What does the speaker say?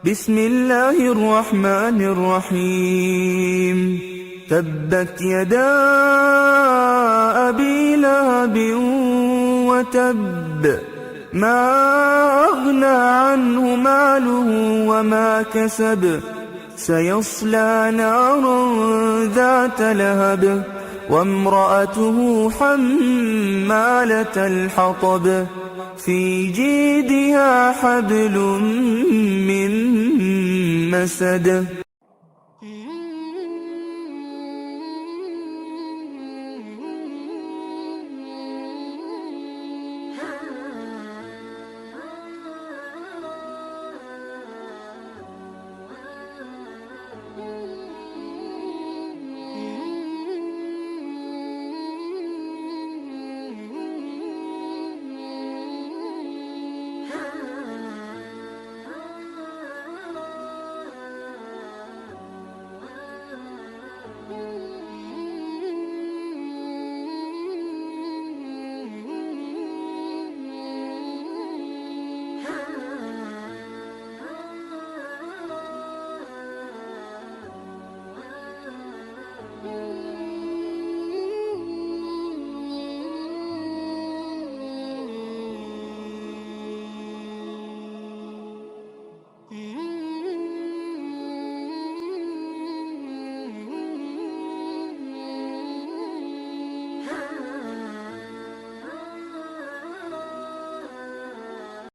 بسم الله الرحمن الرحيم. تبت يدا أبي لهب وتب، ما أغنى عنه ماله وما كسب، سيصلى نارا ذات لهب، وامرأته حمالة الحطب، في جيدها حبل من مسد.